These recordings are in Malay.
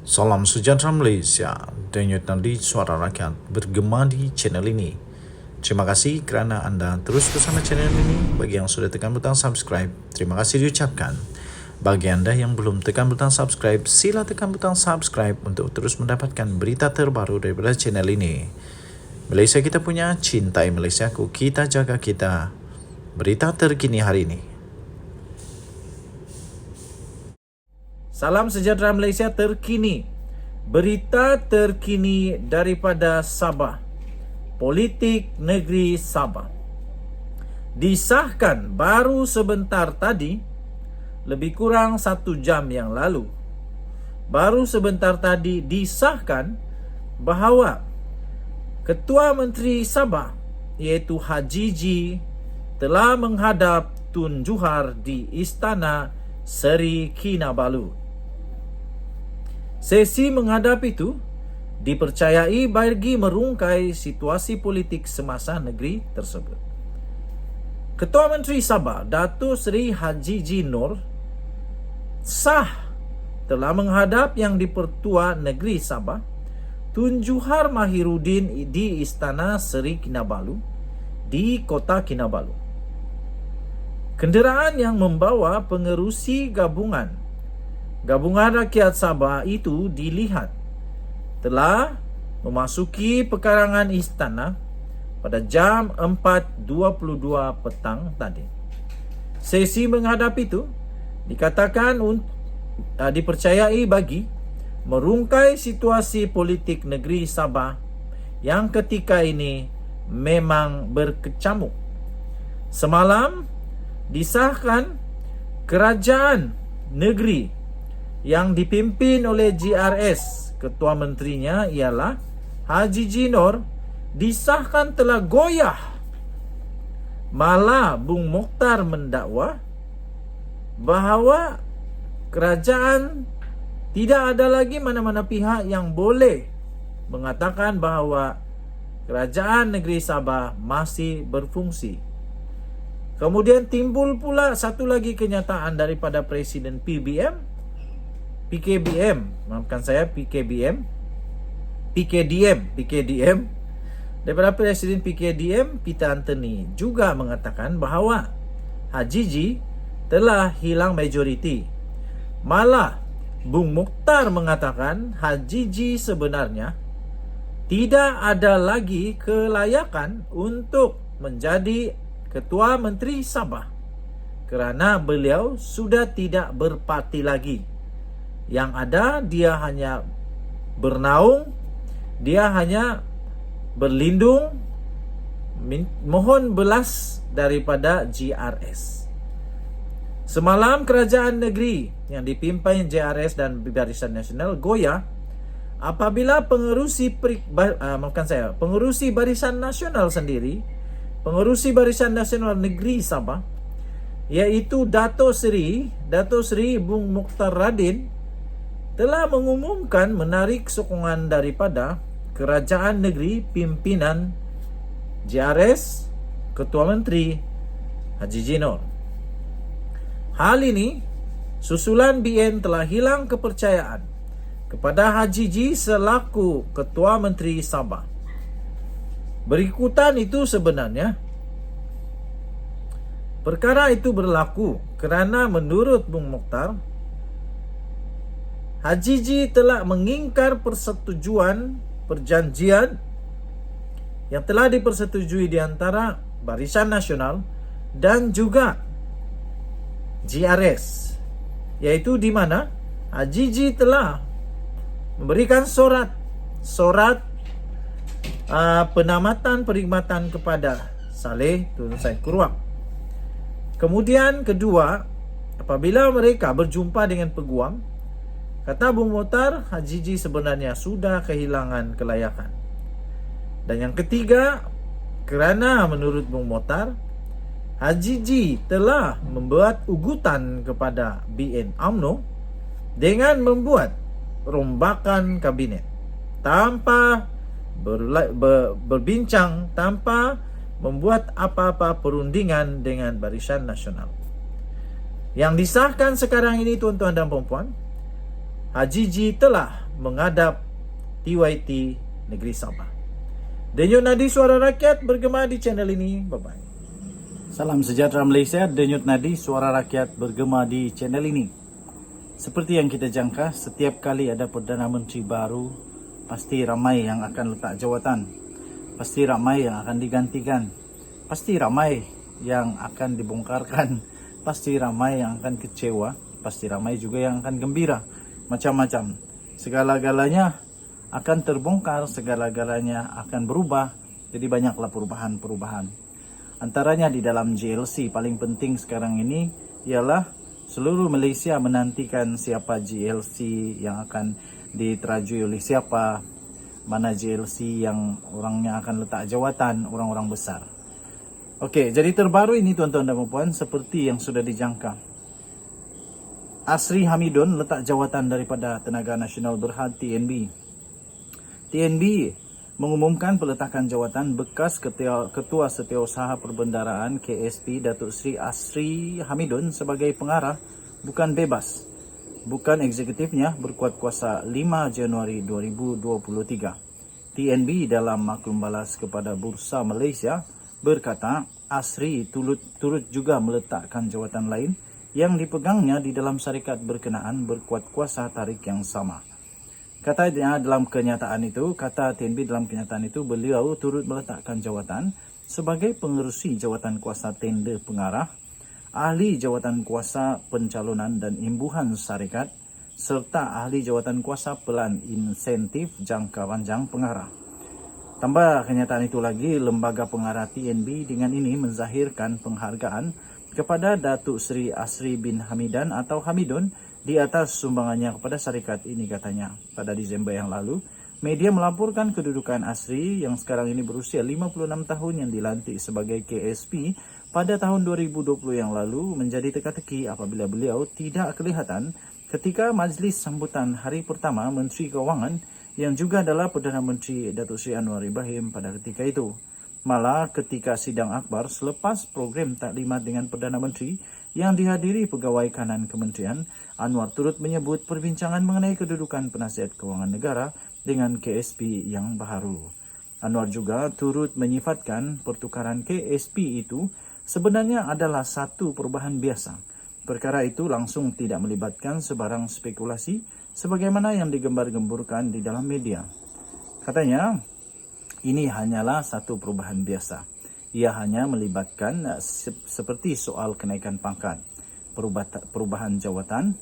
Salam sejahtera Malaysia, denyut nadi suara rakyat bergema di channel ini. Terima kasih kerana anda terus bersama channel ini. Bagi yang sudah tekan butang subscribe, terima kasih diucapkan. Bagi anda yang belum tekan butang subscribe, sila tekan butang subscribe untuk terus mendapatkan berita terbaru daripada channel ini. Malaysia kita punya, cintai Malaysiaku, kita jaga kita. Berita terkini hari ini. Salam sejahtera Malaysia terkini. Berita terkini daripada Sabah. Politik negeri Sabah. Disahkan baru sebentar tadi, lebih kurang 1 jam yang lalu. Baru sebentar tadi disahkan bahawa Ketua Menteri Sabah iaitu Haji G telah menghadap Tun Juhar di Istana Seri Kinabalu. Sesi menghadap itu dipercayai bagi merungkai situasi politik semasa negeri tersebut. Ketua Menteri Sabah, Datuk Seri Haji G Nur sah telah menghadap Yang di-Pertua Negeri Sabah, Tun Juhar Mahiruddin di Istana Seri Kinabalu di Kota Kinabalu. Kenderaan yang membawa pengerusi gabungan Rakyat Sabah itu dilihat telah memasuki pekarangan istana pada jam 4.22 petang tadi. Sesi menghadap itu dikatakan dipercayai bagi merungkai situasi politik negeri Sabah yang ketika ini memang berkecamuk. Semalam disahkan kerajaan negeri yang dipimpin oleh GRS. Ketua menterinya ialah Haji G Nur disahkan telah goyah. Malah Bung Mokhtar mendakwa bahawa kerajaan tidak ada lagi mana-mana pihak yang boleh mengatakan bahawa kerajaan negeri Sabah masih berfungsi. Kemudian timbul pula satu lagi kenyataan daripada Presiden PKDM daripada Presiden PKDM Peter Anthony juga mengatakan bahawa Haji G telah hilang majoriti. Malah Bung Mokhtar mengatakan Haji G sebenarnya tidak ada lagi kelayakan untuk menjadi Ketua Menteri Sabah kerana beliau sudah tidak berparti lagi. Yang ada dia hanya bernaung, dia hanya berlindung, mohon belas daripada GRS. Semalam kerajaan negeri yang dipimpin GRS dan Barisan Nasional goyah apabila pengerusi Barisan Nasional sendiri, pengerusi Barisan Nasional Negeri Sabah, iaitu Datuk Seri Bung Mokhtar Radin telah mengumumkan menarik sokongan daripada kerajaan negeri pimpinan GRS, Ketua Menteri Haji G Nur. Hal ini susulan BN telah hilang kepercayaan kepada Haji G selaku Ketua Menteri Sabah. Berikutan itu sebenarnya perkara itu berlaku kerana menurut Bung Mokhtar, Haji G telah mengingkar perjanjian yang telah dipersetujui di antara Barisan Nasional dan juga GRS, iaitu di mana Haji G telah memberikan surat penamatan perkhidmatan kepada Saleh Tun Said Kuruang. Kemudian kedua, apabila mereka berjumpa dengan peguam, kata Bung Mokhtar, Haji G sebenarnya sudah kehilangan kelayakan. Dan yang ketiga, kerana menurut Bung Mokhtar, Haji G telah membuat ugutan kepada BN UMNO dengan membuat rombakan kabinet tanpa berbincang, tanpa membuat apa-apa perundingan dengan Barisan Nasional. Yang disahkan sekarang ini, tuan-tuan dan puan-puan, Haji G telah menghadap TYT Negeri Sabah. Denyut Nadi Suara Rakyat bergema di channel ini. Bye-bye. Salam sejahtera Malaysia. Denyut Nadi Suara Rakyat bergema di channel ini. Seperti yang kita jangka, setiap kali ada Perdana Menteri baru, pasti ramai yang akan letak jawatan. Pasti ramai yang akan digantikan. Pasti ramai yang akan dibongkarkan. Pasti ramai yang akan kecewa. Pasti ramai juga yang akan gembira. Macam-macam. Segala-galanya akan terbongkar, segala-galanya akan berubah. Jadi banyaklah perubahan-perubahan. Antaranya di dalam JLC paling penting sekarang ini ialah seluruh Malaysia menantikan siapa JLC yang akan diterajui oleh siapa, mana JLC yang orangnya akan letak jawatan, orang-orang besar. Okey, jadi terbaru ini tuan-tuan dan puan, seperti yang sudah dijangka. Asri Hamidon letak jawatan daripada Tenaga Nasional Berhad TNB. TNB mengumumkan peletakan jawatan bekas Ketua Setiausaha Perbendaraan KSP Datuk Seri Asri Hamidon sebagai pengarah bukan bebas, bukan eksekutifnya berkuat kuasa 5 Januari 2023. TNB dalam maklum balas kepada Bursa Malaysia berkata Asri turut juga meletakkan jawatan lain yang dipegangnya di dalam syarikat berkenaan berkuat kuasa tarikh yang sama. Katanya dalam kenyataan itu, kata TNB dalam kenyataan itu, beliau turut meletakkan jawatan sebagai pengerusi jawatan kuasa tender pengarah, ahli jawatan kuasa pencalonan dan imbuhan syarikat, serta ahli jawatan kuasa pelan insentif jangka panjang pengarah. Tambah kenyataan itu lagi, lembaga pengarah TNB dengan ini menzahirkan penghargaan kepada Datuk Seri Asri bin Hamidan atau Hamidon di atas sumbangannya kepada syarikat ini. Katanya pada Disember yang lalu, media melaporkan kedudukan Asri yang sekarang ini berusia 56 tahun yang dilantik sebagai KSP pada tahun 2020 yang lalu menjadi teka-teki apabila beliau tidak kelihatan ketika majlis sambutan hari pertama Menteri Kewangan yang juga adalah Perdana Menteri Datuk Seri Anwar Ibrahim pada ketika itu. Malah ketika sidang akbar selepas program taklimat dengan Perdana Menteri yang dihadiri pegawai kanan kementerian, Anwar turut menyebut perbincangan mengenai kedudukan penasihat kewangan negara dengan KSP yang baharu. Anwar juga turut menyifatkan pertukaran KSP itu sebenarnya adalah satu perubahan biasa. Perkara itu langsung tidak melibatkan sebarang spekulasi sebagaimana yang digembar-gemburkan di dalam media. Katanya, ini hanyalah satu perubahan biasa. Ia hanya melibatkan seperti soal kenaikan pangkat, perubahan jawatan,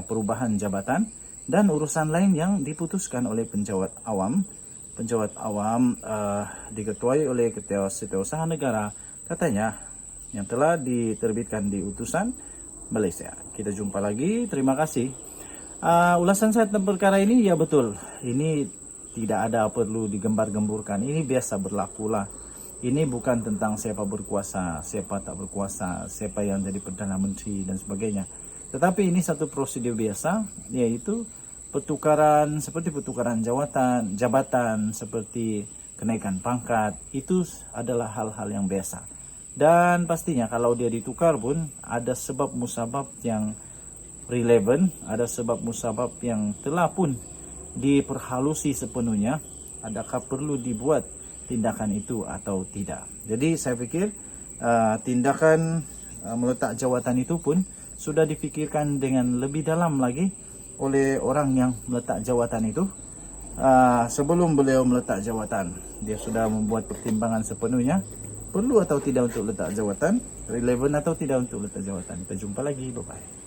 perubahan jabatan dan urusan lain yang diputuskan oleh penjawat awam. Penjawat awam diketuai oleh Ketua Setiausaha Negara, katanya, yang telah diterbitkan di utusan Malaysia. Kita jumpa lagi. Terima kasih. Ulasan saya tentang perkara ini, ya betul. Ini tidak ada perlu digembar-gemburkan. Ini biasa berlakulah. Ini bukan tentang siapa berkuasa, siapa tak berkuasa, siapa yang jadi Perdana Menteri dan sebagainya. Tetapi ini satu prosedur biasa, yaitu pertukaran seperti pertukaran jabatan, seperti kenaikan pangkat. Itu adalah hal-hal yang biasa. Dan pastinya kalau dia ditukar pun ada sebab musabab yang relevan, ada sebab musabab yang telah pun diperhalusi sepenuhnya, adakah perlu dibuat tindakan itu atau tidak. Jadi saya fikir tindakan meletak jawatan itu pun sudah difikirkan dengan lebih dalam lagi oleh orang yang meletak jawatan itu. Sebelum beliau meletak jawatan, dia sudah membuat pertimbangan sepenuhnya, perlu atau tidak untuk letak jawatan, relevan atau tidak untuk letak jawatan. Kita jumpa lagi, bye-bye.